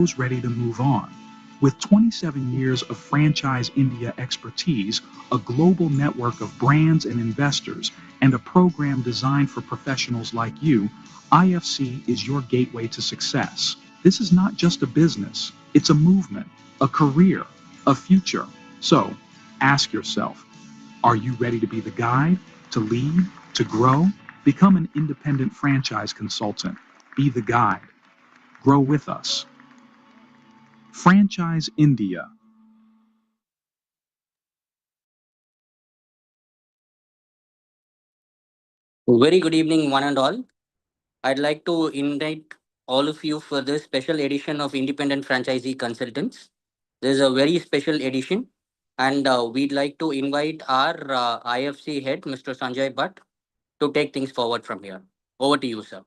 those ready to move on. With 27 years of Franchise India expertise, a global network of brands and investors, and a program designed for professionals like you, IFC is your gateway to success. This is not just a business, it's a movement, a career, a future. So, ask yourself, are you ready to be the guide, to lead, to grow? Become an independent franchise consultant. Be the guide. Grow with us. Franchise India. Very good evening, one and all. I'd like to invite all of you for this special edition of Independent Franchisee Consultants. This is a very special edition, and we'd like to invite our IFC head, Mr. Sanjay Bhatt, to take things forward from here. Over to you, sir.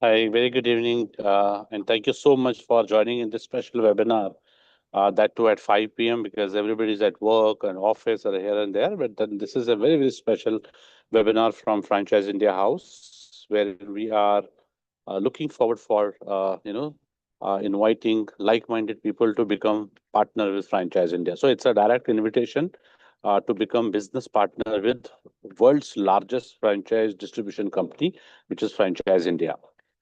Hi, very good evening, and thank you so much for joining in this special webinar. That too at 5 p.m. because everybody's at work and office or here and there. But then this is a very, very special webinar from Franchise India House, where we are looking forward for inviting like-minded people to become partner with Franchise India. So it's a direct invitation to become business partner with world's largest franchise distribution company, which is Franchise India.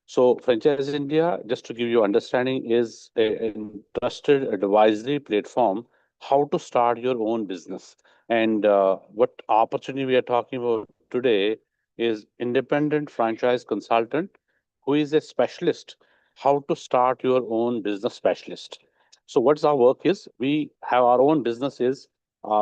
So Franchise India, just to give you understanding, is a trusted advisory platform how to start your own business. And what opportunity we are talking about today is independent franchise consultant who is a specialist how to start your own business specialist. So what's our work is we have our own businesses.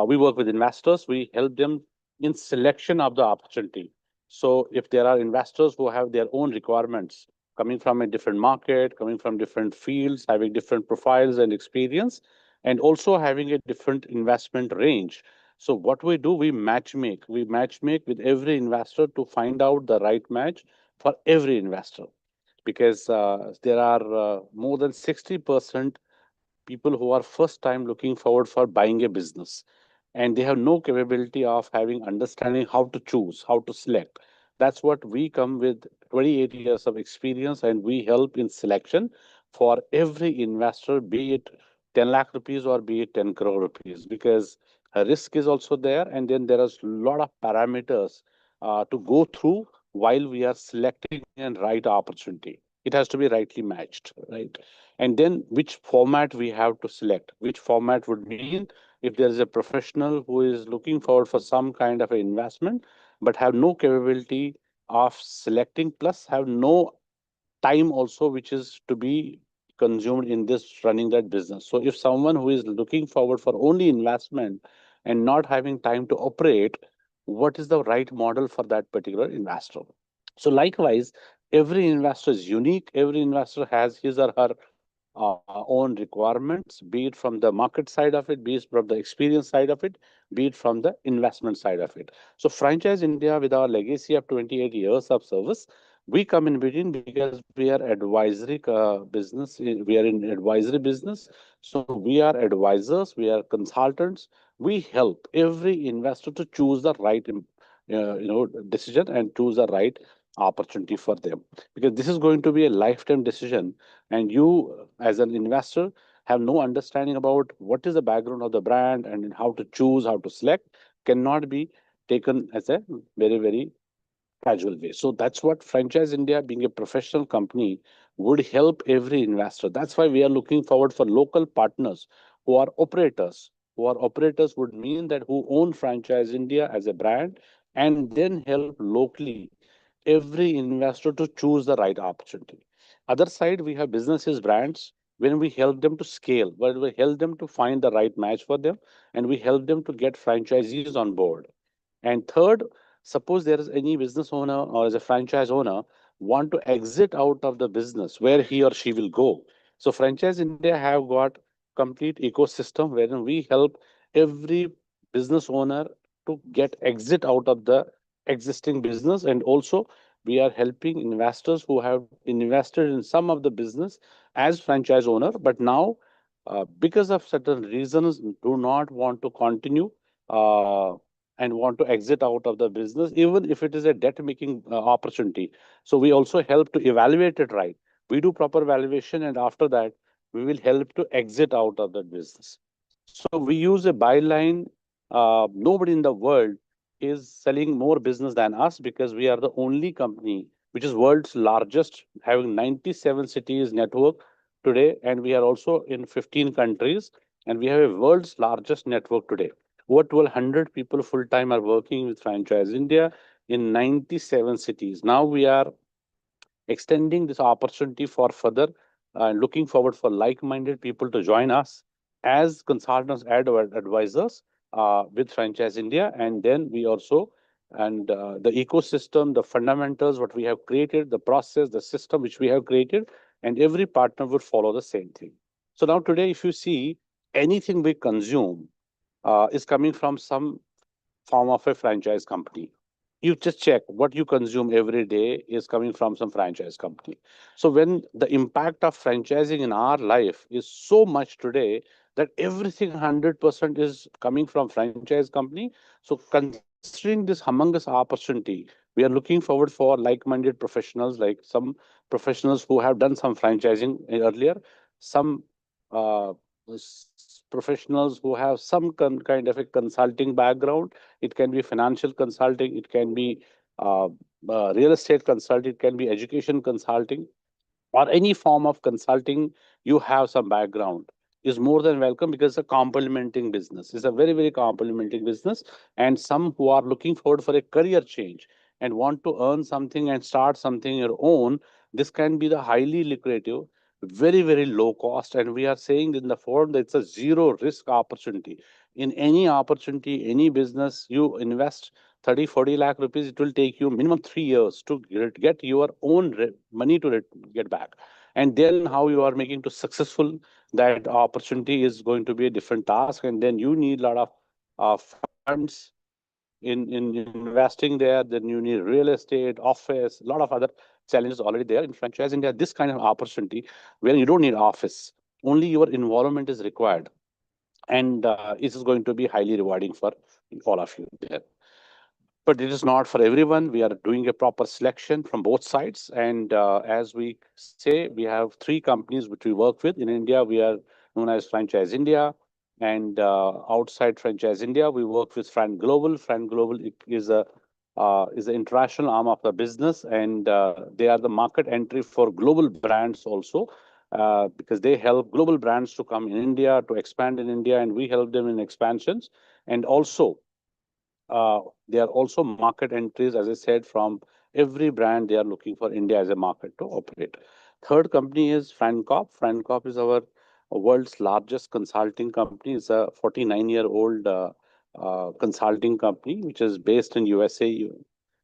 We work with investors. We help them in selection of the opportunity. So if there are investors who have their own requirements, coming from a different market, coming from different fields, having different profiles and experience, and also having a different investment range. So what we do, we match make. We match make with every investor to find out the right match for every investor. Because there are more than 60% people who are first time looking forward for buying a business, and they have no capability of having understanding how to choose, how to select. That's what we come with 28 years of experience, and we help in selection for every investor, be it 10 lakh rupees or be it 10 crore rupees, because a risk is also there, and then there is a lot of parameters to go through while we are selecting a right opportunity. It has to be rightly matched, right? And then which format we have to select. Which format would mean if there is a professional who is looking forward for some kind of an investment but have no capability of selecting, plus have no time also which is to be consumed in this running that business. So if someone who is looking forward for only investment and not having time to operate, what is the right model for that particular investor? So likewise, every investor is unique. Every investor has his or her own requirements, be it from the market side of it, be it from the experience side of it, be it from the investment side of it. So Franchise India, with our legacy of 28 years of service, we come in between because we are advisory business. We are in advisory business. So we are advisors, we are consultants. We help every investor to choose the right decision and choose the right opportunity for them, because this is going to be a lifetime decision, and you as an investor have no understanding about what is the background of the brand and how to choose, how to select, cannot be taken as a very, very casual way. So that's what Franchise India, being a professional company, would help every investor. That's why we are looking forward for local partners who are operators. Who are operators would mean that who own Franchise India as a brand, and then help locally every investor to choose the right opportunity. Other side, we have businesses, brands, when we help them to scale, where we help them to find the right match for them, and we help them to get franchisees on board. And third, suppose there is any business owner or as a franchise owner want to exit out of the business, where he or she will go. So Franchise India have got complete ecosystem wherein we help every business owner to get exit out of the existing business, and also we are helping investors who have invested in some of the business as franchise owner, but now because of certain reasons do not want to continue uh, and want to exit out of the business, even if it is a debt making opportunity. So we also help to evaluate it right, We do proper valuation, and after that, we will help to exit out of that business. So we use a byline. Nobody in the world is selling more business than us because we are the only company which is world's largest, having 97 cities network today, and we are also in 15 countries, and we have a world's largest network today. Over 1,200 people full time are working with Franchise India in 97 cities. Now we are extending this opportunity for further and looking forward for like-minded people to join us as consultants and advisors with Franchise India. And then we also, and the ecosystem, the fundamentals, what we have created, the process, the system which we have created, and every partner would follow the same thing. So now today, if you see, anything we consume is coming from some form of a franchise company. You just check what you consume every day is coming from some franchise company. So when the impact of franchising in our life is so much today that everything 100% is coming from franchise company. So considering this humongous opportunity, we are looking forward for like-minded professionals, like some professionals who have done some franchising earlier, some uh, professionals who have some kind of a consulting background. It can be financial consulting, it can be uh, real estate consulting, it can be education consulting, or any form of consulting. You have some background is more than welcome, because it's a complementing business. It's a very, very complementing business. And some who are looking forward for a career change and want to earn something and start something your own, this can be the highly lucrative, very, very low cost. And we are saying in the forum that it's a zero risk opportunity. In any opportunity, any business, you invest 30, 40 lakh rupees, it will take you minimum 3 years to get your own money to get back. And then how you are making to successful that opportunity is going to be a different task. And then you need a lot of funds in investing there. Then you need real estate, office, a lot of other challenges already there. In Franchise India, this kind of opportunity where you don't need office, only your involvement is required. And it is going to be highly rewarding for all of you there. But it is not for everyone. We are doing a proper selection from both sides. And as we say, we have three companies which we work with. In India, we are known as Franchise India. And outside Franchise India, we work with Fran Global. Fran Global is an international arm of the business, and they are the market entry for global brands also, because they help global brands to come in India, to expand in India, and we help them in expansions. And also, there are also market entries, as I said, from every brand. They are looking for India as a market to operate. Third company is Francorp. Francorp is our world's largest consulting company. It's a 49-year-old consulting company which is based in USA.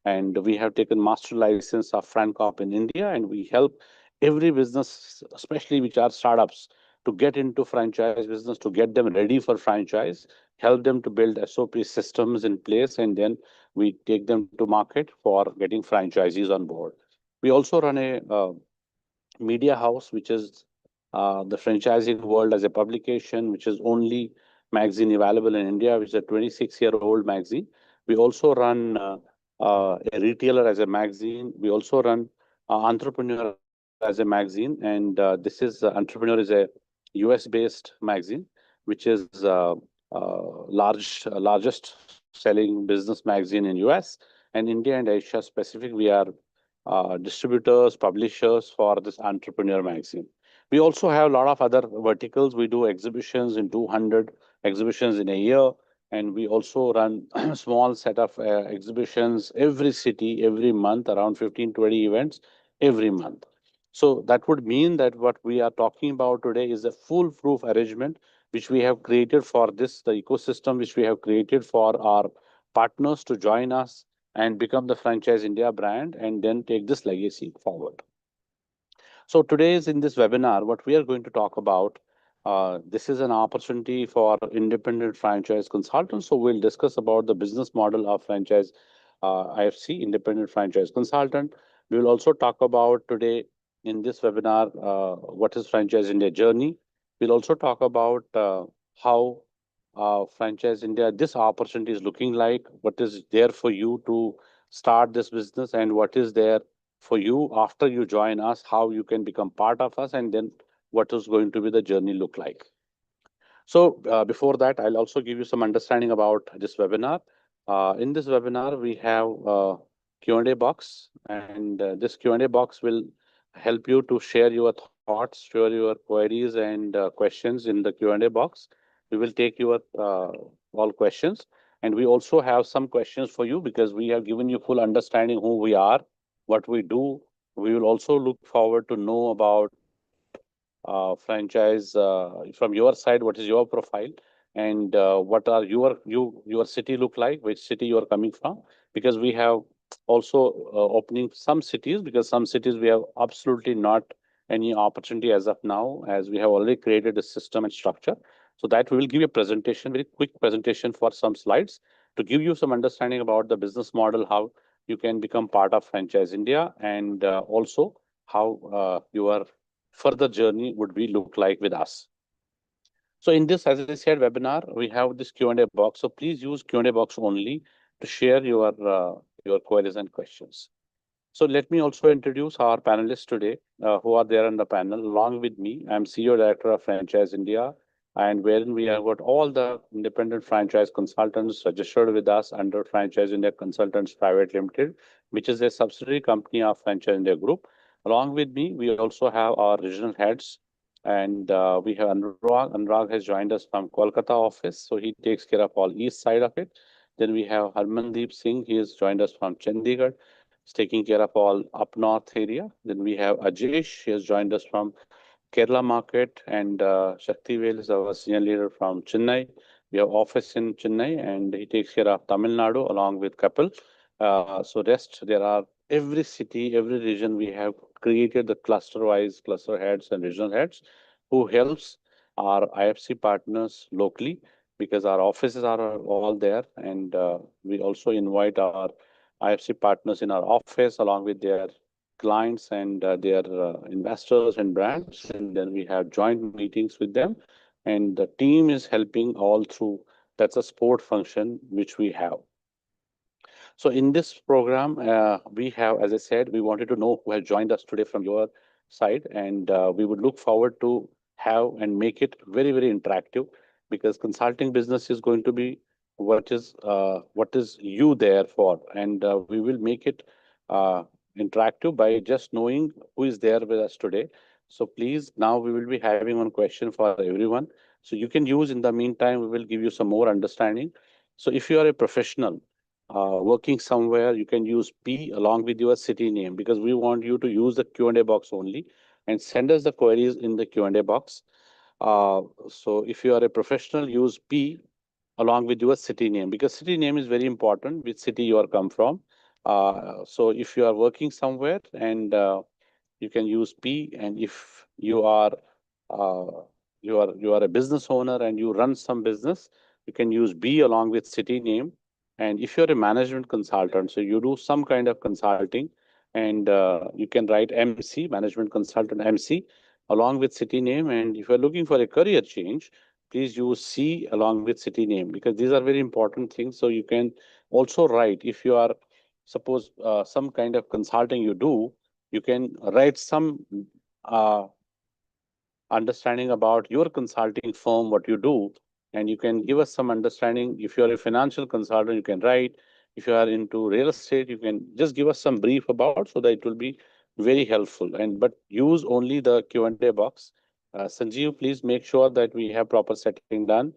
And we have taken master license of Francorp in India, and we help every business, especially which are startups, to get into franchise business, to get them ready for franchise, help them to build SOP systems in place, and then we take them to market for getting franchisees on board. We also run a media house, which is the franchising world as a publication, which is only magazine available in India, which is a 26-year-old magazine. We also run a retailer as a magazine. We also run entrepreneur as a magazine, and this is entrepreneur is a US-based magazine, which is largest selling business magazine in US and India and Asia Pacific. We are distributors, publishers for this entrepreneur magazine. We also have a lot of other verticals. We do exhibitions in 200 exhibitions in a year, and we also run small set of exhibitions every city, every month, around 15, 20 events every month. So that would mean that what we are talking about today is a foolproof arrangement which we have created for this, the ecosystem which we have created for our partners to join us and become the Franchise India brand and then take this legacy forward. So today is in this webinar, what we are going to talk about, this is an opportunity for independent franchise consultants. So we'll discuss about the business model of franchise IFC, independent franchise consultant. We will also talk about today in this webinar, what is Franchise India journey. We'll also talk about how Franchise India, this opportunity is looking like, what is there for you to start this business, and what is there for you after you join us, how you can become part of us, and then what is going to be the journey look like. So before that, I'll also give you some understanding about this webinar. In this webinar, we have a Q&A box, and this Q&A box will help you to share your thoughts, share your queries and questions in the Q&A box. We will take your all questions, and we also have some questions for you because we have given you full understanding who we are, what we do. We will also look forward to know about franchise from your side. What is your profile, and what are your city look like? Which city you are coming from? Because we have also opening some cities, because some cities we have absolutely not any opportunity as of now, as we have already created a system and structure. So that we will give you a presentation, very quick presentation for some slides to give you some understanding about the business model, how you can become part of Franchise India, and also how your further journey would be look like with us. So in this, as I said, webinar, we have this Q&A box. So please use Q&A box only to share your queries and questions. So let me also introduce our panelists today who are there on the panel. Along with me, I'm CEO Director of Franchise India, and wherein we have got all the independent franchise consultants registered with us under Franchise India Consultants Private Limited, which is a subsidiary company of Franchise India Group. Along with me, we also have our regional heads, and we have Anurag. Anurag has joined us from Kolkata office, so he takes care of all east side of it. Then we have Harmandeep Singh. He has joined us from Chandigarh. He's taking care of all up north area. Then we have Ajesh. He has joined us from Kerala market, and Shaktivel is our senior leader from Chennai. We have office in Chennai, and he takes care of Tamil Nadu along with Kapil. So rest, there are every city, every region, we have created the cluster-wise cluster heads and regional heads who helps our IFC partners locally, because our offices are all there, and we also invite our IFC partners in our office along with their clients and their investors and brands, and then we have joint meetings with them, and the team is helping all through. That's a support function which we have. So in this program, we have, as I said, we wanted to know who has joined us today from your side, and we would look forward to have and make it very, very interactive, because consulting business is going to be what is you there for, and we will make it interactive by just knowing who is there with us today. So please, now we will be having one question for everyone. So you can use in the meantime, we will give you some more understanding. So if you are a professional working somewhere, you can use P along with your city name, because we want you to use the Q&A box only and send us the queries in the Q&A box. So if you are a professional, use P along with your city name, because city name is very important, which city you are come from. So if you are working somewhere, and you can use P, and if uh, you are a business owner and you run some business, you can use B along with city name. And if you're a management consultant, so you do some kind of consulting, and you can write MC, management consultant MC, along with city name. And if you're looking for a career change, please use C along with city name, because these are very important things. So you can also write, if you are, suppose some kind of consulting you do, you can write some uh, understanding about your consulting firm, what you do, and you can give us some understanding. If you're a financial consultant, you can write. If you are into real estate, you can just give us some brief about, so that it will be very helpful. And but use only the Q&A box. Sanjeev, please make sure that we have proper setting done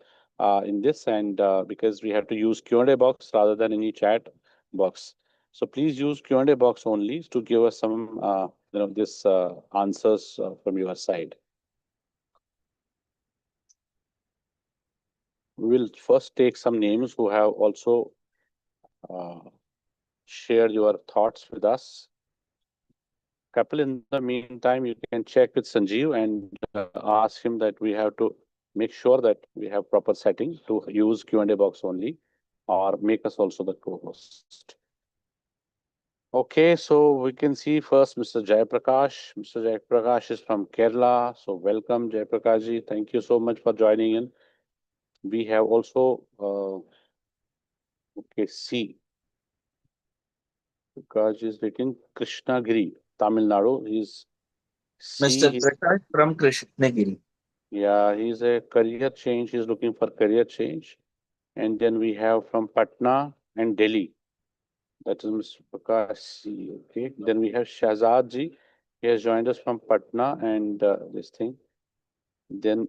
in this, and because we have to use Q&A box rather than any chat box. So please use Q&A box only to give us some this answers from your side. We will first take some names who have also uh, shared your thoughts with us. Kapil, in the meantime, you can check with Sanjeev and ask him that we have to make sure that we have proper setting to use Q&A box only, or make us also the co-host. Okay, so we can see first Mr. Jayaprakash. Mr. Jayaprakash is from Kerala. So welcome, Jayaprakash ji. Thank you so much for joining in. We have also, okay, C. Prakash is written Krishnagiri, Tamil Nadu. He's Mr. C. Prakash from Krishnagiri. Yeah, he's a career change. He's looking for career change. And then we have from Patna and Delhi. That is Mr. Prakash C. Okay. Then we have Shahzad ji. He has joined us from Patna and this thing. Then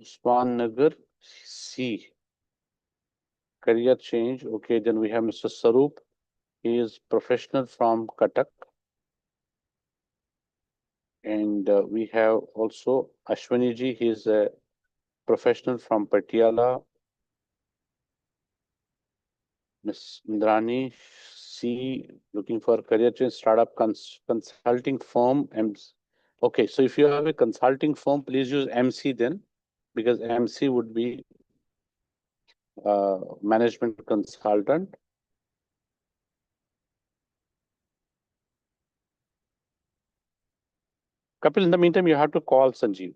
Usman Nagar C. Career change. Okay. Then we have Mr. Sarup. He is professional from Cuttack. And we have also Ashwani ji. He is a professional from Patiala. Miss Indrani C, looking for career change, startup consulting firm. Okay, so if you have a consulting firm, please use MC then, because MC would be management consultant. Kapil, in the meantime, you have to call Sanjeev.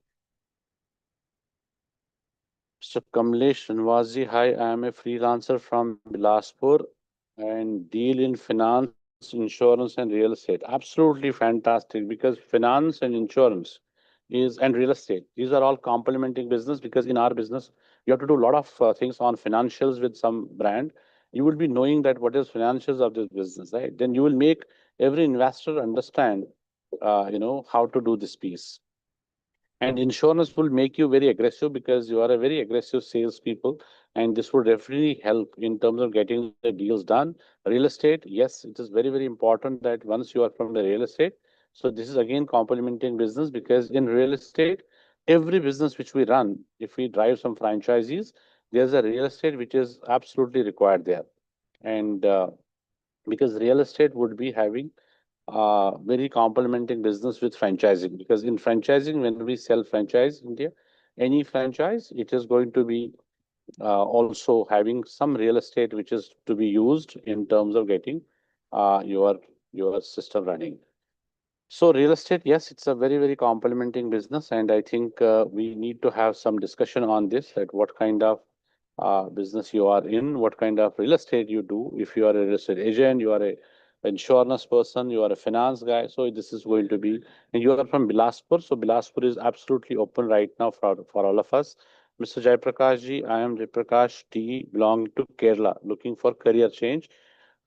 Mr. Kamlesh Srinivasji, hi, I am a freelancer from Bilaspur and deal in finance, insurance, and real estate. Absolutely fantastic, because finance and insurance is and real estate, these are all complementing business, because in our business, you have to do a lot of things on financials with some brand. You will be knowing that what is financials of this business, right? Then you will make every investor understand, how to do this piece. And insurance will make you very aggressive, because you are a very aggressive salespeople, and this would definitely help in terms of getting the deals done. Real estate, yes, it is very, very important that once you are from the real estate. So this is again complementing business, because in real estate, every business which we run, if we drive some franchisees, there's a real estate which is absolutely required there. And because real estate would be having very complementing business with franchising, because in franchising, when we sell franchise India, any franchise, it is going to be also having some real estate which is to be used in terms of getting your system running. So real estate, yes, it's a very, very complementing business, and I think we need to have some discussion on this, that what kind of business you are in, what kind of real estate you do. If you are a real estate agent, you are a insurance person, you are a finance guy. So this is going to be, and you are from Bilaspur. So Bilaspur is absolutely open right now for all of us. Mr. Jaiprakash ji, I am Jaiprakash T, belong to Kerala, looking for career change.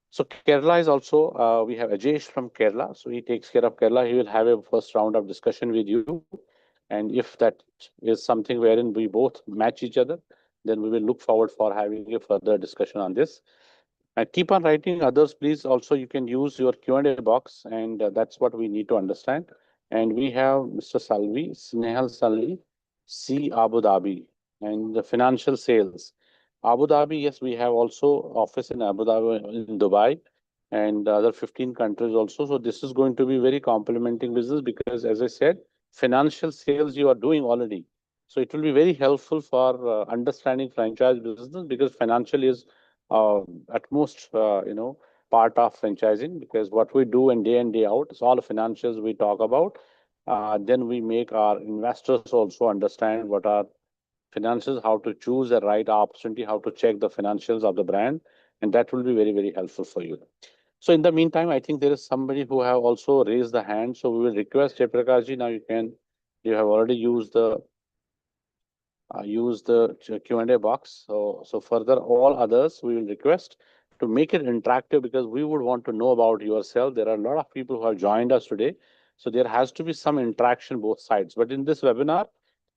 So Kerala is also, we have Ajesh from Kerala. So he takes care of Kerala. He will have a first round of discussion with you. And if that is something wherein we both match each other, then we will look forward for having a further discussion on this. And keep on writing others, please. Also, you can use your Q&A box, and that's what we need to understand. And we have Mr. Salvi, Snehal Salvi, C Abu Dhabi, and the financial sales. Abu Dhabi, yes, we have also office in Abu Dhabi, in Dubai, and other 15 countries also. So this is going to be very complementing business, because, as I said, financial sales you are doing already. So it will be very helpful for understanding franchise business, because financial is uh, at most, part of franchising, because what we do and day out is all financials we talk about. Then we make our investors also understand what are financials, how to choose the right opportunity, how to check the financials of the brand, and that will be very, very helpful for you. So in the meantime, I think there is somebody who have also raised the hand. So we will request Jaiprakash ji, now you have already used the Q&A box. So further, all others, we will request to make it interactive, because we would want to know about yourself. There are a lot of people who have joined us today. So there has to be some interaction both sides. But in this webinar,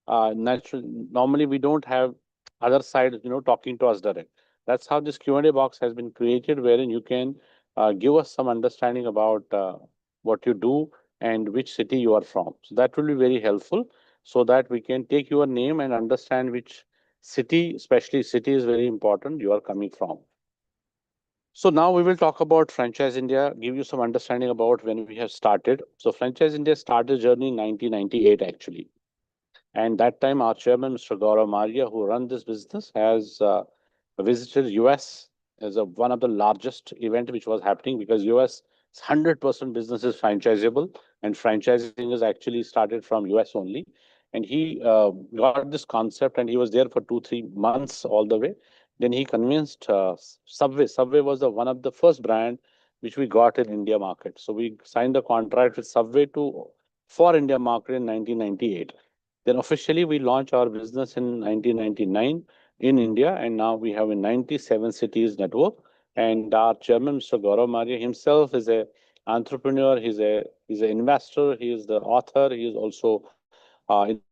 normally we don't have other side, talking to us direct. That's how this Q&A box has been created, wherein you can give us some understanding about what you do and which city you are from. So that will be very helpful, so that we can take your name and understand which city, especially city is very important, you are coming from. So now we will talk about Franchise India, give you some understanding about when we have started. So Franchise India started journey in 1998 actually. And that time our chairman, Mr. Gaurav Maria, who run this business, has visited US as one of the largest event which was happening, because US 100% business is franchisable, and franchising is actually started from US only. And he got this concept, and he was there for 2-3 months all the way. Then he convinced Subway. Subway was one of the first brand which we got in India market. So we signed a contract with Subway to for India market in 1998. Then officially we launched our business in 1999 in India, and now we have a 97 cities network. And our chairman, Mr. Gaurav Maria himself, is a entrepreneur. He's an investor. He is the author. He is also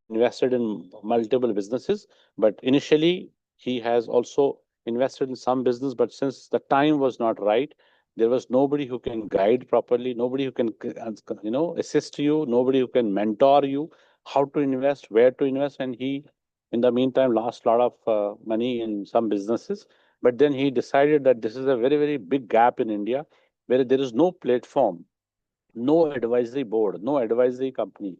invested in multiple businesses. But initially, he has also invested in some business. But since the time was not right, there was nobody who can guide properly, nobody who can assist you, nobody who can mentor you how to invest, where to invest. And he, in the meantime, lost a lot of money in some businesses. But then he decided that this is a very, very big gap in India where there is no platform, no advisory board, no advisory company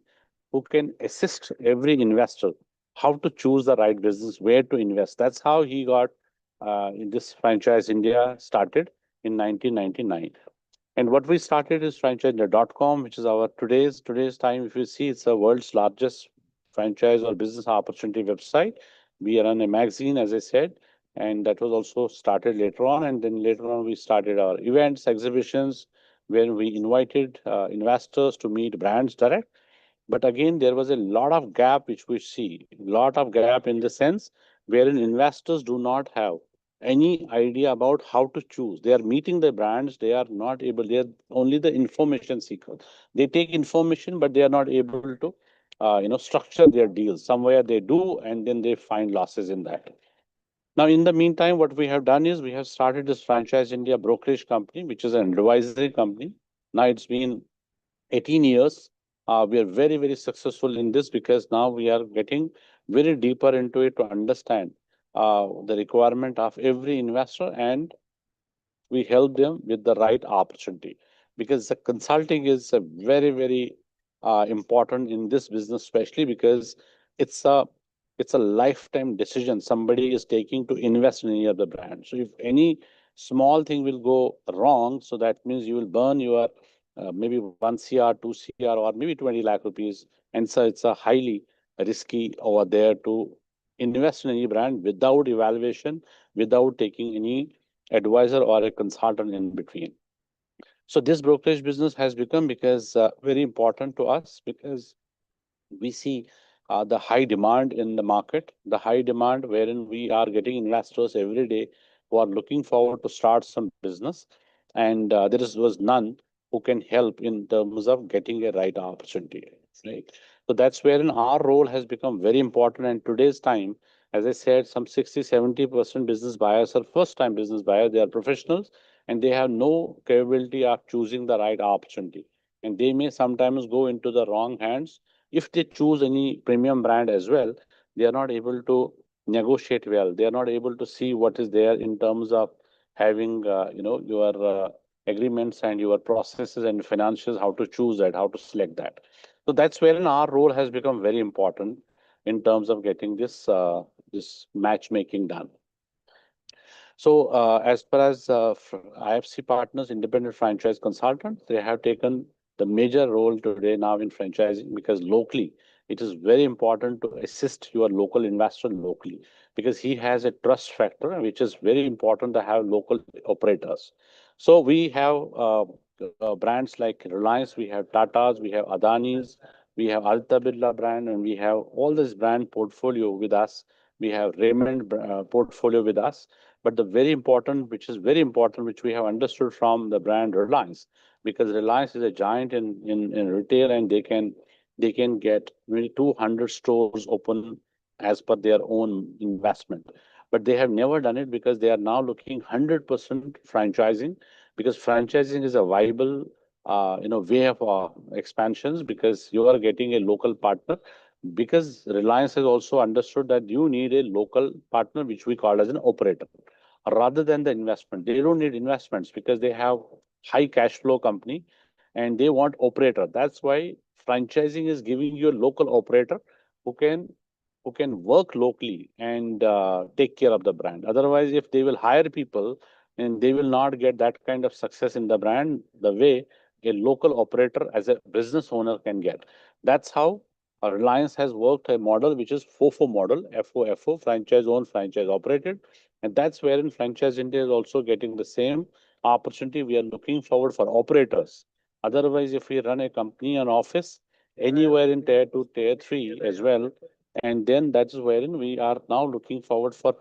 who can assist every investor how to choose the right business, where to invest. That's how he got in this franchise India started in 1999. And what we started is franchiseindia.com, which is our today's time. If you see, it's the world's largest franchise or business opportunity website. We run a magazine, as I said, and that was also started later on. And then later on, we started our events, exhibitions, where we invited investors to meet brands direct. But again, there was a lot of gap which we see, a lot of gap in the sense wherein investors do not have any idea about how to choose. They are meeting the brands, they are not able, they are only the information seeker. They take information, but they are not able to structure their deals. Somewhere they do, and then they find losses in that. Now, in the meantime, what we have done is we have started this Franchise India brokerage company, which is an advisory company. Now it's been 18 years. We are very, very successful in this because now we are getting very deeper into it to understand the requirement of every investor, and we help them with the right opportunity, because the consulting is a very, very important in this business, especially because it's a it's a lifetime decision somebody is taking to invest in any of the brand. So if any small thing will go wrong, so that means you will burn your maybe 1 CR, 2 CR, or maybe 20 lakh rupees. And so it's a highly risky over there to invest in any brand without evaluation, without taking any advisor or a consultant in between. So this brokerage business has become because very important to us, because we see the high demand in the market, the high demand wherein we are getting investors every day who are looking forward to start some business, and was none who can help in terms of getting a right opportunity. Right. So that's wherein our role has become very important. And today's time, as I said, some 60-70% business buyers are first time business buyers. They are professionals and they have no capability of choosing the right opportunity. And they may sometimes go into the wrong hands. If they choose any premium brand as well, they are not able to negotiate well. They are not able to see what is there in terms of having, your agreements and your processes and financials, how to choose that, how to select that. So that's wherein our role has become very important in terms of getting this matchmaking done. So, as far as IFC partners, independent franchise consultants, they have taken the major role today now in franchising, because locally it is very important to assist your local investor locally, because he has a trust factor, which is very important to have local operators. So we have brands like Reliance, we have Tatas, we have Adanis, we have Alta Birla brand, and we have all this brand portfolio with us. We have Raymond portfolio with us. But the very important, which is very important, which we have understood from the brand Reliance, because Reliance is a giant in retail, and they can get maybe 200 stores open as per their own investment. But they have never done it because they are now looking 100% franchising, because franchising is a viable way of expansions, because you are getting a local partner, because Reliance has also understood that you need a local partner, which we call as an operator, rather than the investment. They don't need investments because they have high cash flow company and they want operator. That's why franchising is giving you a local operator who can work locally and take care of the brand. Otherwise, if they will hire people, and they will not get that kind of success in the brand the way a local operator as a business owner can get. That's how Reliance has worked a model which is FOFO model, FOFO, franchise owned, franchise operated. And that's wherein Franchise India is also getting the same opportunity. We are looking forward for operators. Otherwise, if we run a company and office anywhere in tier 2, tier 3 as well, and then that is wherein we are now looking forward for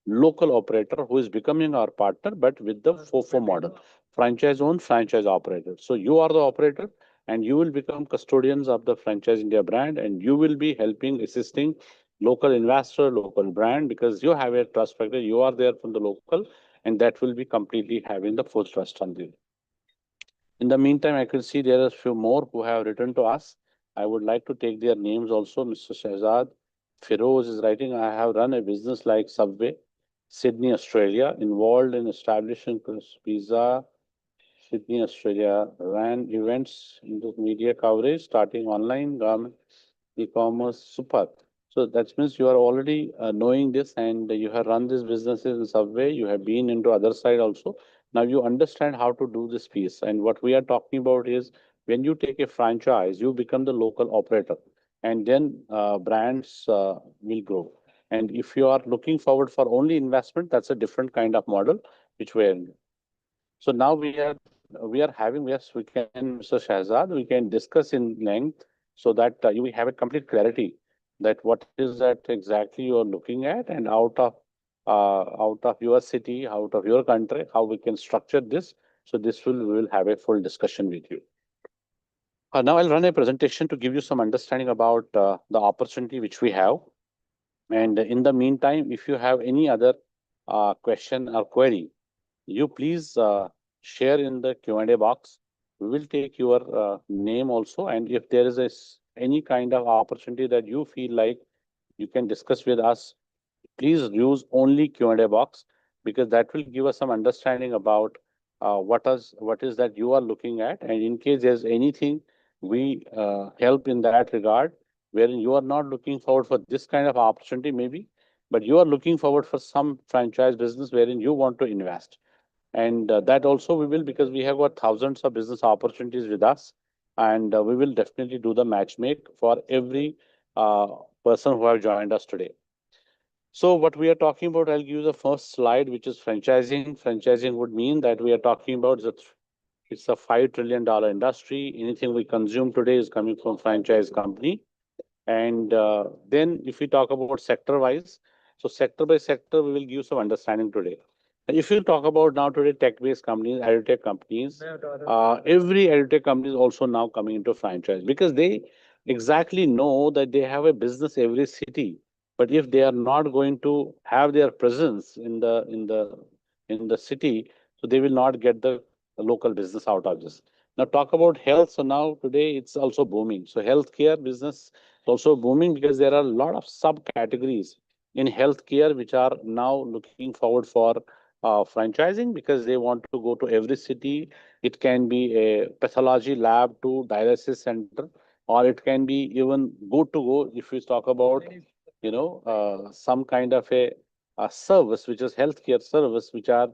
local operator who is becoming our partner, but with the FOFO model, franchise owned, franchise operator. So you are the operator and you will become custodians of the Franchise India brand, and you will be helping, assisting local investor, local brand, because you have a trust factor. You are there from the local, and that will be completely having the full trust on you. In the meantime, I can see there are a few more who have written to us. I would like to take their names also. Mr. Shahzad Firoz is writing, I have run a business like Subway, Sydney, Australia, involved in establishing pizza, Sydney, Australia, ran events into media coverage, starting online, government, e-commerce, super. So that means you are already knowing this, and you have run these businesses in Subway. You have been into other side also. Now you understand how to do this piece. And what we are talking about is when you take a franchise, you become the local operator, and then brands will grow. And if you are looking forward for only investment, that's a different kind of model, which we are in. So now we are having, yes, we can, Mr. Shahzad, we can discuss in length so that you will have a complete clarity that what is that exactly you are looking at, and out of your city, out of your country, how we can structure this. So this will we will have a full discussion with you. Now I'll run a presentation to give you some understanding about the opportunity which we have. And in the meantime, if you have any other question or query, you please share in the Q&A box. We will take your name also, and if there is any kind of opportunity that you feel like you can discuss with us, please use only Q&A box, because that will give us some understanding about what is that you are looking at, and in case there's anything we help in that regard, wherein you are not looking forward for this kind of opportunity maybe, but you are looking forward for some franchise business wherein you want to invest. And that also we will, because we have got thousands of business opportunities with us, and we will definitely do the match make for every uh, person who have joined us today. So what we are talking about, I'll give you the first slide, which is franchising. Franchising would mean that we are talking about that it's a $5 trillion industry. Anything we consume today is coming from franchise company. And then if we talk about sector wise, so sector by sector, we will give some understanding today. And if you talk about now today, tech-based companies, edutech companies, every edutech company is also now coming into franchise, because they exactly know that they have a business every city. But if they are not going to have their presence in the city, so they will not get the local business out of this. Now talk about health. So now today it's also booming. So healthcare business also booming, because there are a lot of subcategories in healthcare which are now looking forward for franchising, because they want to go to every city. It can be a pathology lab to dialysis center, or it can be even good to go if we talk about some kind of a service which is healthcare service which are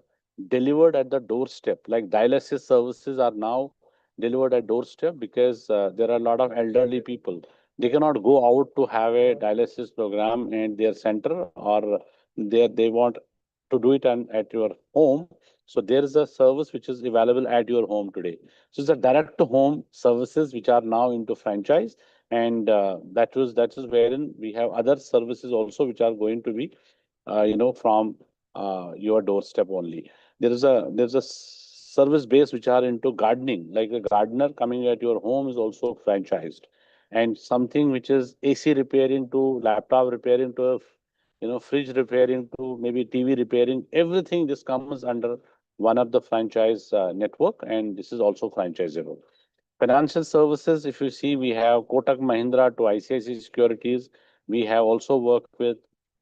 delivered at the doorstep. Like dialysis services are now delivered at doorstep, because there are a lot of elderly people. They cannot go out to have a dialysis program in their center, or they want to do it at your home. So there is a service which is available at your home today. So it's a direct to home services which are now into franchise, and that is wherein we have other services also which are going to be from your doorstep only. There's a service base which are into gardening, like a gardener coming at your home is also franchised, and something which is AC repairing to laptop repairing to fridge repairing to maybe TV repairing, everything this comes under one of the franchise network, and this is also franchisable. Financial services, if you see, we have Kotak Mahindra to ICICI Securities. We have also worked with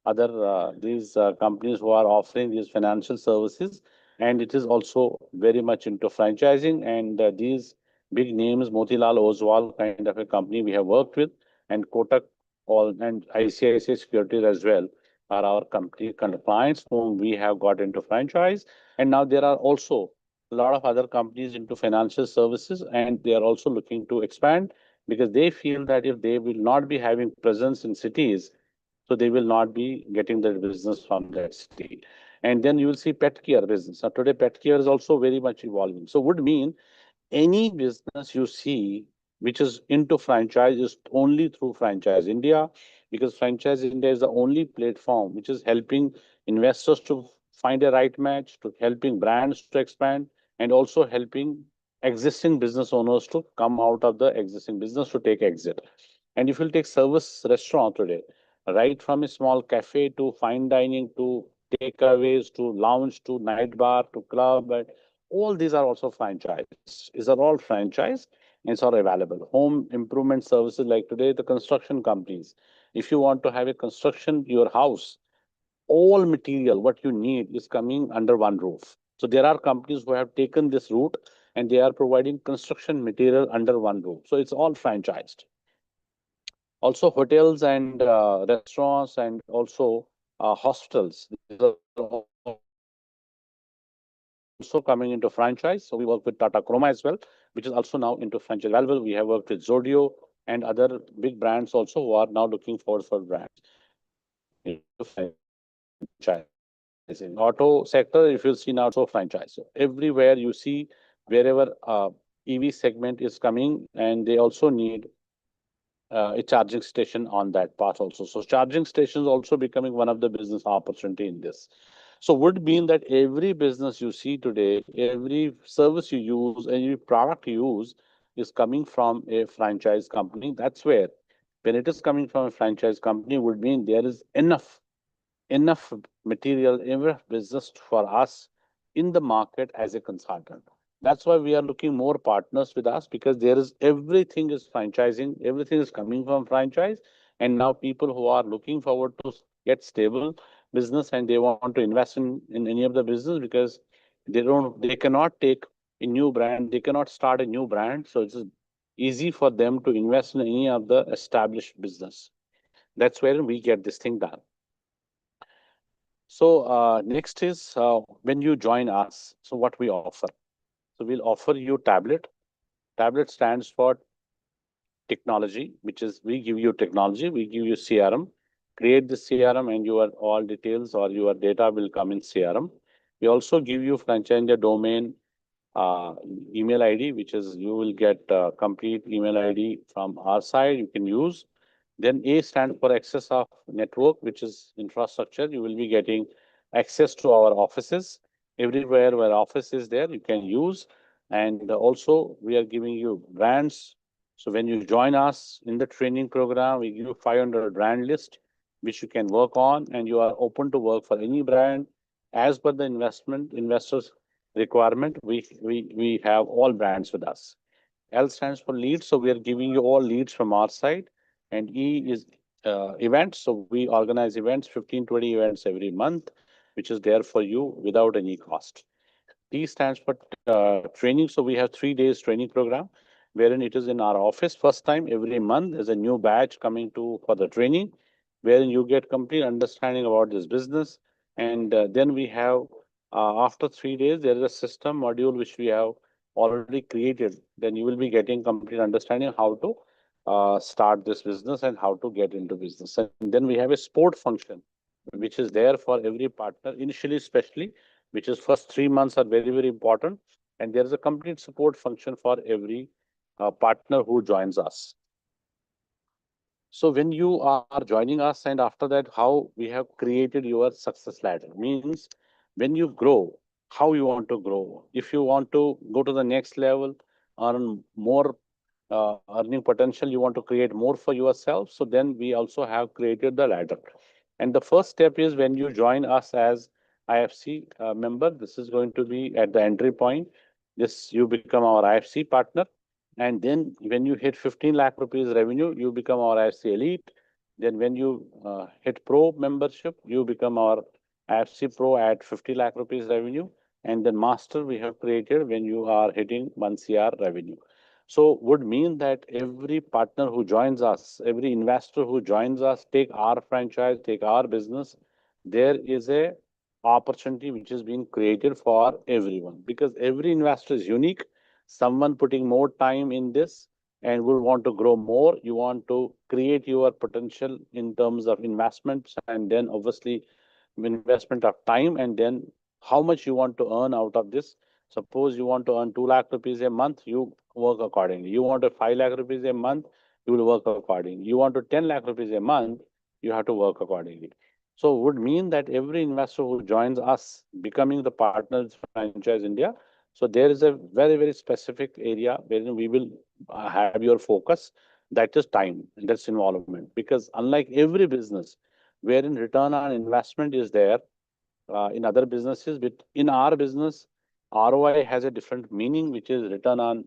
other these companies who are offering these financial services, and it is also very much into franchising. And these big names, Motilal Oswal kind of a company we have worked with, and Kotak all and ICICI Securities as well are our company clients whom we have got into franchise. And now there are also a lot of other companies into financial services, and they are also looking to expand, because they feel that if they will not be having presence in cities, so they will not be getting their business from that city. And then you will see pet care business. Now, today, pet care is also very much evolving. So, would mean any business you see which is into franchise is only through Franchise India, because Franchise India is the only platform which is helping investors to find a right match, to helping brands to expand, and also helping existing business owners to come out of the existing business to take exit. And if you take service restaurant today, right from a small cafe to fine dining to takeaways to lounge to night bar to club, and all these are also franchise. These are all franchise and it's all available. Home improvement services like today, the construction companies. If you want to have a construction your house, all material what you need is coming under one roof. So there are companies who have taken this route and they are providing construction material under one roof. So it's all franchised. Also hotels and restaurants and also hospitals. These are also coming into franchise. So we work with Tata Chroma as well, which is also now into franchise available. We have worked with Zodio and other big brands also who are now looking forward for brands into franchise. In auto sector, if you see now also franchise. So everywhere you see wherever EV segment is coming, and they also need a charging station on that path also. So charging stations also becoming one of the business opportunity in this. So would mean that every business you see today, every service you use, every product you use is coming from a franchise company. That's where when it is coming from a franchise company would mean there is enough material, enough business for us in the market as a consultant. That's why we are looking more partners with us, because there is everything is franchising, everything is coming from franchise. And now people who are looking forward to get stable business and they want to invest in any of the business, because they cannot take a new brand, they cannot start a new brand. So it's easy for them to invest in any of the established business. That's where we get this thing done. So next is when you join us, so what we offer. So we'll offer you tablet. Tablet stands for technology, which is we give you technology, we give you CRM. Create the CRM and your all details or your data will come in CRM. We also give you franchise domain uh, email ID, which is you will get complete email ID from our side you can use. Then A stands for access of network, which is infrastructure. You will be getting access to our offices. Everywhere where office is there, you can use. And also we are giving you brands. So when you join us in the training program, we give you 500 brand list, which you can work on, and you are open to work for any brand. As per the investors requirement, we have all brands with us. L stands for leads. So we are giving you all leads from our side. And E is events. So we organize events, 15, 20 events every month, which is there for you without any cost. T stands for training. So we have 3 days training program, wherein it is in our office. First time every month, there's a new batch coming to for the training, wherein you get complete understanding about this business. And then we have, after 3 days, there is a system module which we have already created. Then you will be getting complete understanding how to start this business and how to get into business. And then we have a support function, which is there for every partner, initially, especially, which is first 3 months are very, very important. And there is a complete support function for every partner who joins us. So when you are joining us, and after that, how we have created your success ladder means when you grow, how you want to grow. If you want to go to the next level, earn more earning potential, you want to create more for yourself. So then we also have created the ladder. And the first step is when you join us as IFC member, this is going to be at the entry point. This you become our IFC partner. And then when you hit 15 lakh rupees revenue, you become our IFC elite. Then when you hit pro membership, you become our IFC pro at 50 lakh rupees revenue. And then master we have created when you are hitting 1 CR revenue. So would mean that every partner who joins us, every investor who joins us, take our franchise, take our business, there is a opportunity which is being created for everyone, because every investor is unique. Someone putting more time in this and will want to grow more. You want to create your potential in terms of investments, and then obviously investment of time, and then how much you want to earn out of this. Suppose you want to earn 2 lakh rupees a month, you work accordingly. You want to 5 lakh rupees a month, you will work accordingly. You want to 10 lakh rupees a month, you have to work accordingly. So would mean that every investor who joins us becoming the partners franchise India. So there is a very, very specific area wherein we will have your focus. That is time, and that's involvement. Because unlike every business, wherein return on investment is there in other businesses, but in our business, ROI has a different meaning, which is return on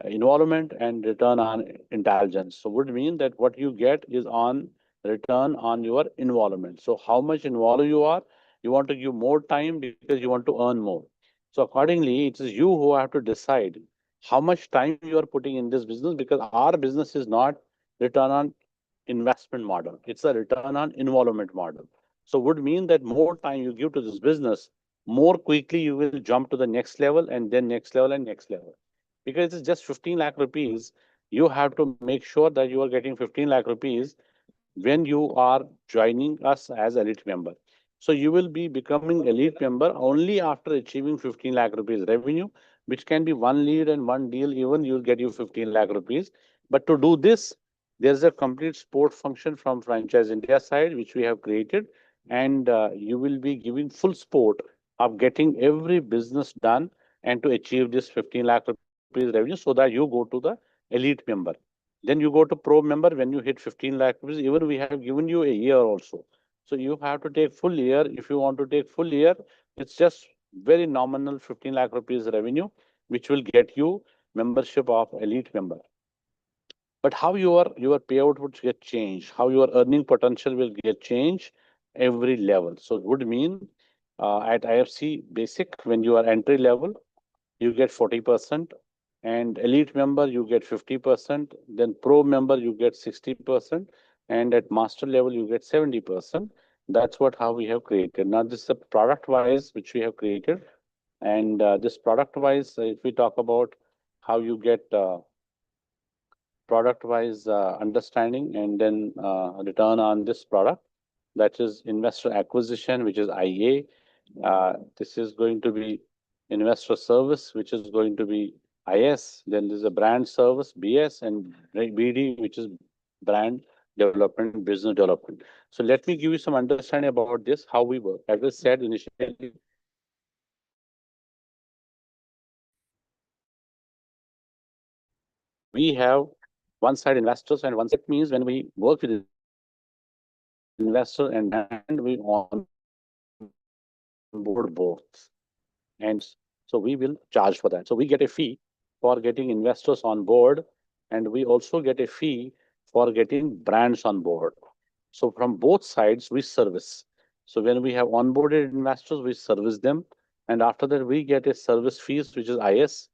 involvement and return on intelligence. So would mean that what you get is on return on your involvement. So how much involved you want to give more time because you want to earn more. So accordingly, it is you who have to decide how much time you are putting in this business, because our business is not return on investment model. It's a return on involvement model. So would mean that more time you give to this business, more quickly you will jump to the next level and then next level and next level. Because it's just 15 lakh rupees, you have to make sure that you are getting 15 lakh rupees when you are joining us as elite member. So you will be becoming elite member only after achieving 15 lakh rupees revenue, which can be one lead and one deal, even you'll get you 15 lakh rupees. But to do this, there's a complete support function from Franchise India side, which we have created, and you will be giving full support of getting every business done and to achieve this 15 lakh rupees revenue, so that you go to the elite member. Then you go to pro member when you hit 15 lakh rupees. Even we have given you a year also. So you have to take full year. If you want to take full year, it's just very nominal 15 lakh rupees revenue, which will get you membership of elite member. But how your payout would get changed, how your earning potential will get changed every level. So it would mean at IFC basic, when you are entry level, you get 40%, and elite member you get 50%, then pro member you get 60%, and at master level you get 70%. That's what how we have created. Now this is a product wise which we have created, and this product wise, if we talk about how you get product wise understanding and then return on this product, that is investor acquisition, which is IA. This is going to be investor service, which is going to be IS. Then there's a brand service, BS, and BD, which is brand development, business development. So let me give you some understanding about this, how we work. As I said initially, we have one side investors and one side means when we work with investor and brand, we onboard both. And so we will charge for that. So we get a fee for getting investors on board, and we also get a fee for getting brands on board. So from both sides, we service. So when we have onboarded investors, we service them. And after that, we get a service fees, which is IS.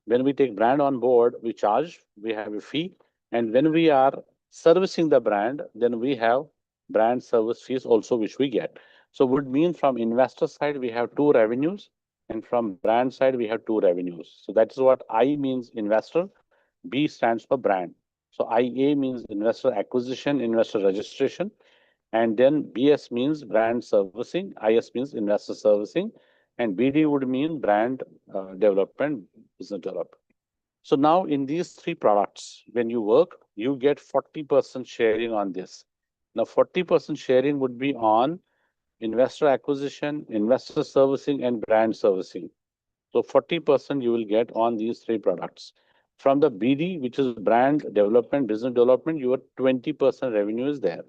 When we take brand on board, we charge, we have a fee. And when we are servicing the brand, then we have brand service fees also, which we get. So would mean from investor side, we have two revenues, and from brand side, we have two revenues. So that is what I means investor, B stands for brand. So IA means investor acquisition, investor registration, and then BS means brand servicing, IS means investor servicing, and BD would mean brand development, business development. So now in these three products, when you work, you get 40% sharing on this. Now 40% sharing would be on investor acquisition, investor servicing, and brand servicing. So 40% you will get on these three products. From the BD, which is brand development, business development, your 20% revenue is there.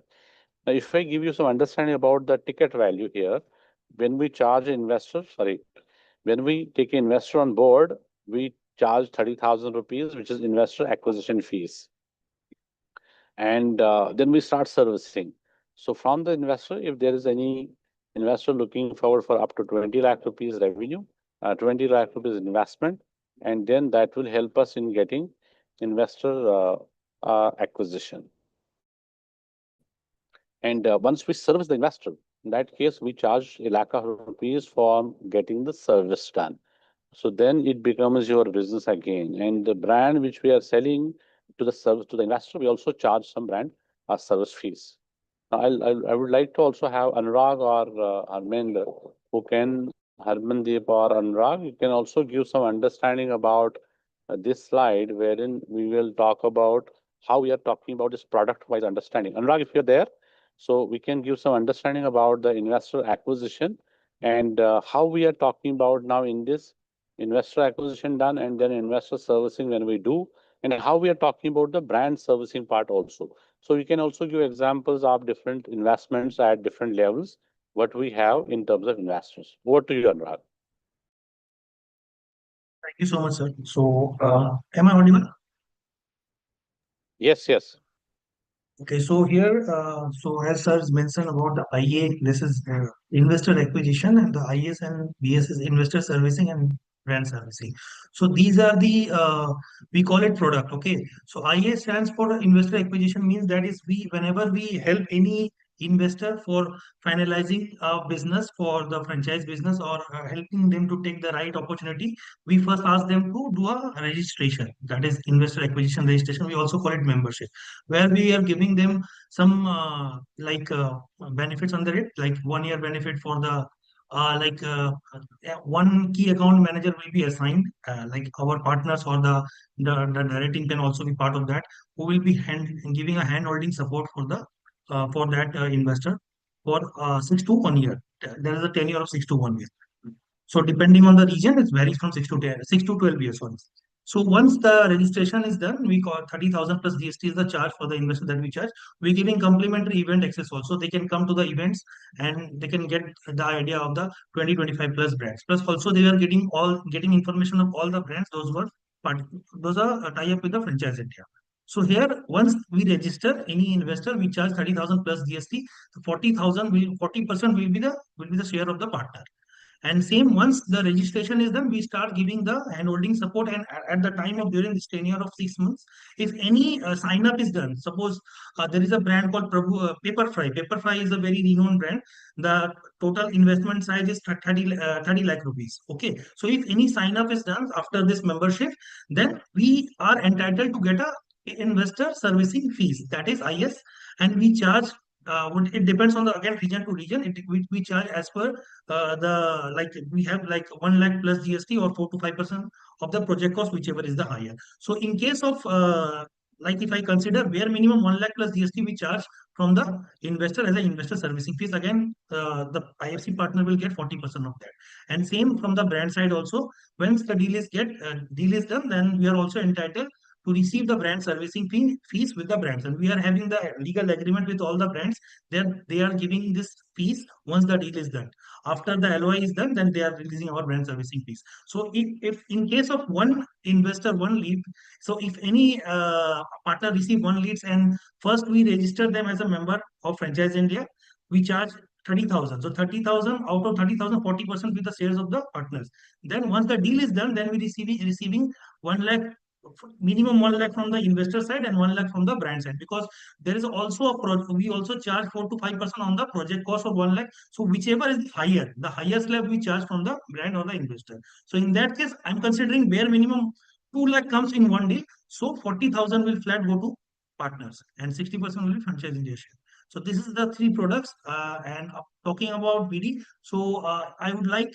Now, if I give you some understanding about the ticket value here, when we charge an investor, when we take an investor on board, we charge 30,000 rupees, which is investor acquisition fees. And then we start servicing. So from the investor, if there is any investor looking forward for up to 20 lakh rupees revenue, 20 lakh rupees investment, and then that will help us in getting investor acquisition. And once we service the investor, in that case, we charge a lakh of rupees for getting the service done. So then it becomes your business again. And the brand which we are selling to the service to the investor, we also charge some brand service fees. I would like to also have Anurag or Armendra, who can, Harmandeep or Anurag, you can also give some understanding about this slide, wherein we will talk about how we are talking about this product-wise understanding. Anurag, if you're there, so we can give some understanding about the investor acquisition and how we are talking about now in this investor acquisition done and then investor servicing when we do, and how we are talking about the brand servicing part also. So we can also give examples of different investments at different levels, what we have in terms of investors. Over to you, Anurag. Thank you so much, sir. So, am I audible? Yes, yes. Okay, so here, so as sir has mentioned about the IA, this is investor acquisition, and the IS and BS is investor servicing and brand servicing. So these are the we call it product. Okay, so IA stands for investor acquisition, means that is we whenever we help any investor for finalizing a business for the franchise business or helping them to take the right opportunity, we first ask them to do a registration. That is investor acquisition registration. We also call it membership, where we are giving them some benefits under it, like 1 year benefit for the one key account manager will be assigned, like our partners or the directing can also be part of that, who will be giving a hand holding support for that investor for 6 to 1 year. There is a tenure of 6 to 1 year. So depending on the region, it varies from 6 to 12 years. Sorry. So once the registration is done, we call 30,000 plus GST is the charge for the investor that we charge. We're giving complimentary event access also. They can come to the events and they can get the idea of the 2025 plus brands. Plus also they are getting information of all the brands. Part, those are a tie up with the franchise India. So here, once we register any investor, we charge 30,000 plus GST. 40,000 will 40% will be the share of the partner. And same, once the registration is done, we start giving the handholding support. And at the time of during this tenure of 6 months, if any sign up is done, suppose there is a brand called Paperfry. Paperfry is a very renowned brand. The total investment size is 30 lakh rupees. Okay. So if any sign up is done after this membership, then we are entitled to get a investor servicing fees, that is IS, and we charge it depends on the again region to region. We charge as per the like we have like 1 lakh plus GST or 4 to 5% of the project cost, whichever is the higher. So in case of like if I consider bare minimum 1 lakh plus GST we charge from the investor as an investor servicing fees, again the IFC partner will get 40% of that. And same from the brand side also, once the deal is done, then we are also entitled to receive the brand servicing fees with the brands, and we are having the legal agreement with all the brands that they are giving this fees once the deal is done. After the LOI is done, then they are releasing our brand servicing fees. So if in case of one investor, one lead, so if any partner receive one leads and first we register them as a member of Franchise India, we charge 30,000. So 30,000 out of 30,000, 40% with the shares of the partners. Then once the deal is done, then we receiving 1 lakh, minimum 1 lakh from the investor side and 1 lakh from the brand side, because there is also we also charge 4 to 5% on the project cost of 1 lakh. So whichever is higher, the highest slab we charge from the brand or the investor. So in that case, I'm considering bare minimum 2 lakh comes in one deal. So 40,000 will flat go to partners and 60% will be franchise India share. So this is the three products and talking about BD. So I would like,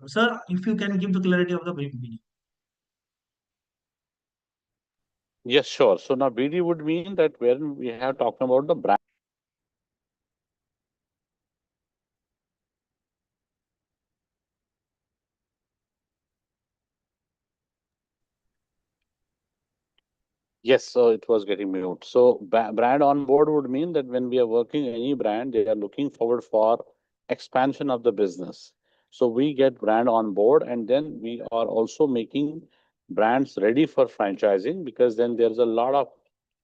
sir, if you can give the clarity of the BD. Yes, sure. So now BD would mean that when we have talking about the brand. Yes, so it was getting mute. So brand on board would mean that when we are working any brand, they are looking forward for expansion of the business. So we get brand on board, and then we are also making brands ready for franchising, because then there's a lot of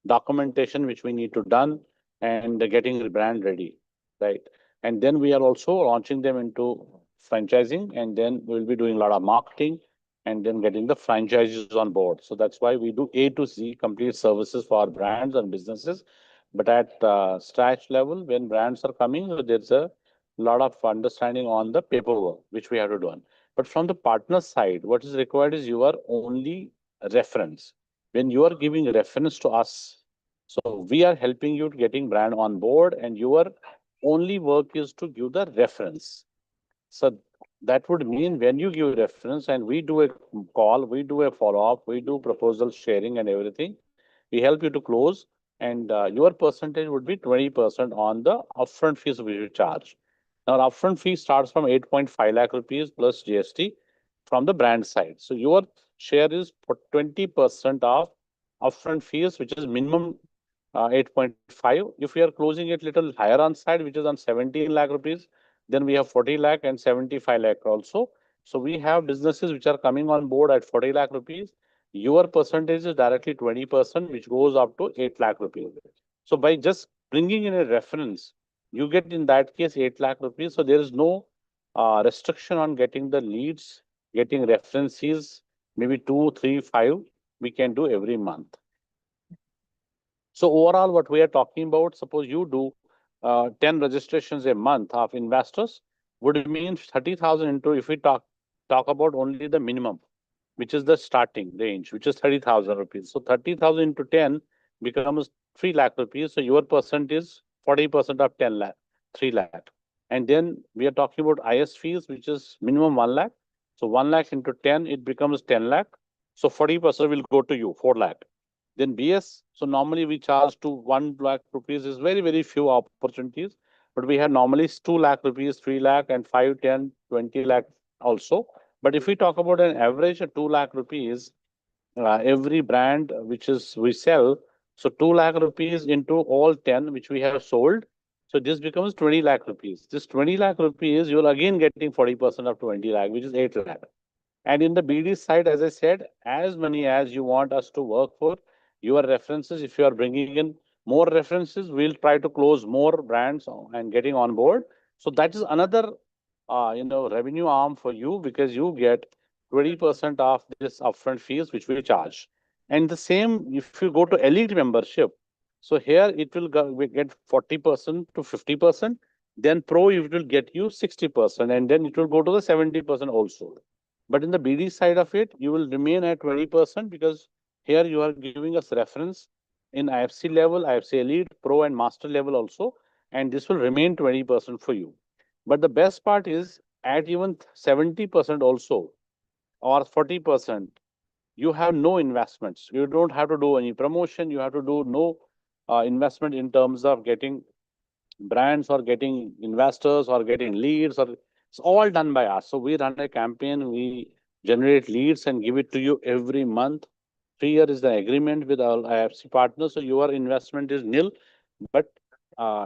documentation which we need to done and getting the brand ready, right? And then we are also launching them into franchising, and then we'll be doing a lot of marketing and then getting the franchises on board. So that's why we do A to Z complete services for our brands and businesses. But at scratch level, when brands are coming, there's a lot of understanding on the paperwork, which we have to do. But from the partner side, what is required is your only reference. When you are giving reference to us, So we are helping you to getting brand on board, and your only work is to give the reference. So that would mean when you give reference and we do a call, we do a follow-up, we do proposal sharing and everything, we help you to close, and your percentage would be 20% on the upfront fees we will charge. Now, upfront fee starts from 8.5 lakh rupees plus GST from the brand side. So your share is for 20% of upfront fees, which is minimum 8.5. If we are closing it little higher on side, which is on 17 lakh rupees, then we have 40 lakh and 75 lakh also. So we have businesses which are coming on board at 40 lakh rupees. Your percentage is directly 20%, which goes up to 8 lakh rupees. So by just bringing in a reference, you get in that case 8 lakh rupees. So there is no restriction on getting the leads, getting references, maybe 2, 3, 5, we can do every month. So overall, what we are talking about, suppose you do 10 registrations a month of investors, would mean 30,000 into, if we talk about only the minimum, which is the starting range, which is 30,000 rupees. So 30,000 into 10 becomes 3 lakh rupees. So your percent is 40% of 10 lakh, 3 lakh. And then we are talking about IS fees, which is minimum 1 lakh. So 1 lakh into 10, it becomes 10 lakh. So 40% will go to you, 4 lakh. Then BS, so normally we charge to 1 lakh rupees is very, very few opportunities. But we have normally 2 lakh rupees, 3 lakh, and 5, 10, 20 lakh also. But if we talk about an average of 2 lakh rupees, every brand which is we sell, so 2 lakh rupees into all 10 which we have sold, so this becomes 20 lakh rupees. This 20 lakh rupees, you're again getting 40% of 20 lakh, which is 8 lakh. And in the BD side, as I said, as many as you want us to work for, your references, if you are bringing in more references, we'll try to close more brands and getting on board. So that is another revenue arm for you, because you get 20% of this upfront fees which we charge. And the same, if you go to elite membership, so here it will we get 40% to 50%. Then pro, it will get you 60%, and then it will go to the 70% also. But in the BD side of it, you will remain at 20%, because here you are giving us reference in IFC level, IFC Elite, Pro, and Master level also, and this will remain 20% for you. But the best part is at even 70% also or 40%, you have no investments. You don't have to do any promotion. You have to do no investment in terms of getting brands or getting investors or getting leads, or it's all done by us. So we run a campaign, we generate leads and give it to you every month. 3 year is the agreement with our IFC partners. So your investment is nil, but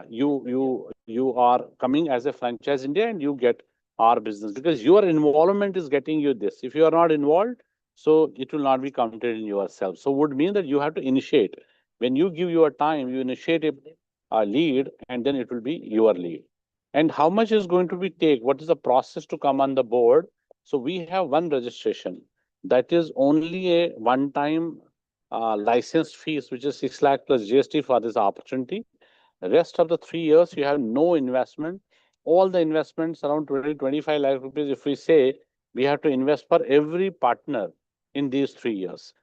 you are coming as a franchise India and you get our business, because your involvement is getting you this. If you are not involved, so it will not be counted in yourself. So would mean that you have to initiate. When you give your time, you initiate a lead, and then it will be your lead. And how much is going to be take? What is the process to come on the board? So we have one registration. That is only a one-time license fees, which is 6 lakh plus GST for this opportunity. The rest of the 3 years, you have no investment. All the investments around 20, 25 lakh rupees, if we say, we have to invest for every partner in these 3 years,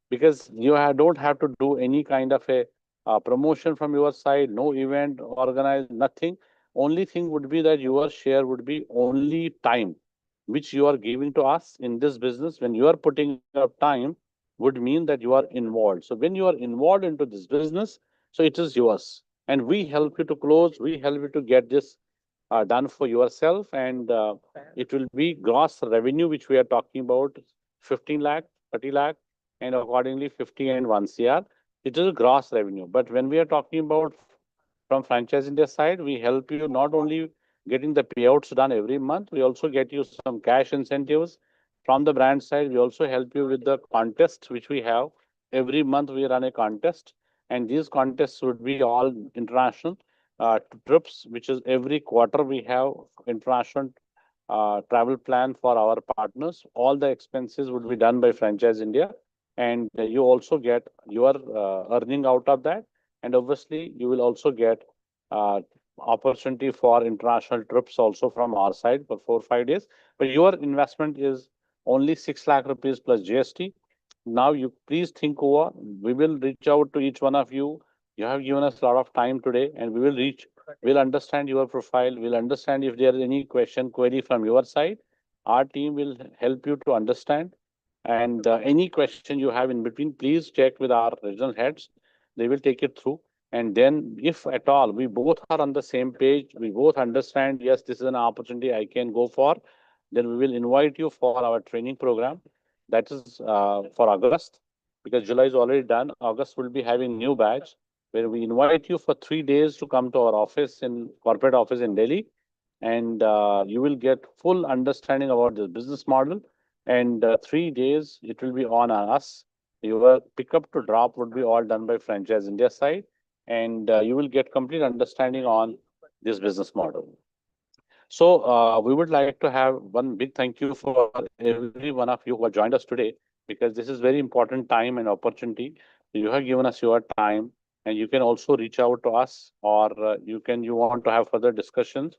because you don't have to do any kind of a promotion from your side, no event organized, nothing. Only thing would be that your share would be only time, which you are giving to us in this business. When you are putting up time, would mean that you are involved. So when you are involved into this business, so it is yours. And we help you to close, we help you to get this done for yourself. And it will be gross revenue, which we are talking about 15 lakh, 30 lakh, and accordingly 50 and 1 CR. It is a gross revenue. But when we are talking about from Franchise India side, we help you not only getting the payouts done every month, we also get you some cash incentives. From the brand side, we also help you with the contest which we have. Every month we run a contest, and these contests would be all international trips, which is every quarter we have international travel plan for our partners. All the expenses would be done by Franchise India, and you also get your earning out of that. And obviously, you will also get uh, opportunity for international trips also from our side for 4 5 days. But your investment is only 6 lakh rupees plus GST. Now you please think over. We will reach out to each one of you You have given us a lot of time today, and we'll understand your profile. We'll understand if there is any question, query from your side. Our team will help you to understand. And any question you have in between, please check with our regional heads. They will take it through. And then, if at all, we both are on the same page, we both understand, yes, this is an opportunity I can go for, then we will invite you for our training program. That is for August, because July is already done. August will be having new batch where we invite you for 3 days to come to our office in corporate office in Delhi, and you will get full understanding about the business model. And 3 days it will be on us. Your pickup to drop would be all done by Franchise India side, and you will get complete understanding on this business model. So we would like to have one big thank you for every one of you who have joined us today, because this is very important time and opportunity. You have given us your time, and you can also reach out to us, or you want to have further discussions,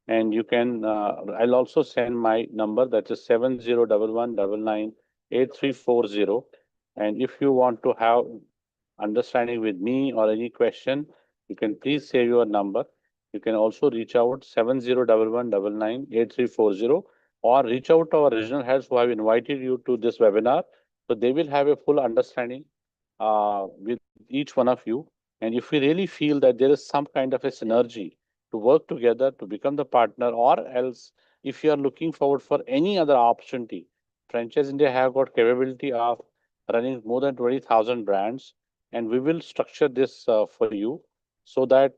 and you can. I'll also send my number, that is 7011998340. And if you want to have understanding with me or any question, you can please save your number. You can also reach out 7011998340, or reach out to our regional heads who have invited you to this webinar. So they will have a full understanding with each one of you. And if we really feel that there is some kind of a synergy to work together to become the partner, or else if you are looking forward for any other opportunity, Franchise India have got capability of running more than 20,000 brands, and we will structure this for you, so that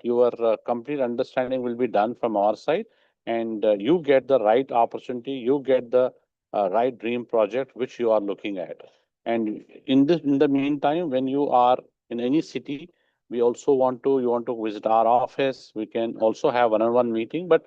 your complete understanding will be done from our side, and you get the right opportunity, you get the right dream project which you are looking at. And in the meantime, when you are in any city, we also you want to visit our office, we can also have one-on-one meeting. But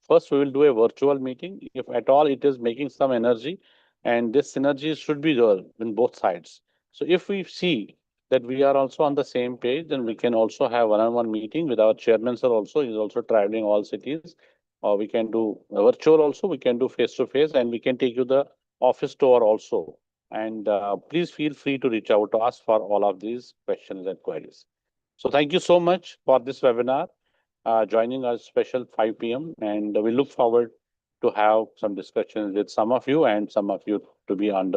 first, we will do a virtual meeting if at all it is making some energy, and this synergy should be there in both sides. So if we see that we are also on the same page, then we can also have one-on-one meeting with our chairman sir also. He's also traveling all cities. Or we can do virtual also, we can do face-to-face, and we can take you the office tour also. And please feel free to reach out to us for all of these questions and queries. So thank you so much for this webinar, joining us special 5 p.m. And we look forward to have some discussions with some of you, and some of you to be on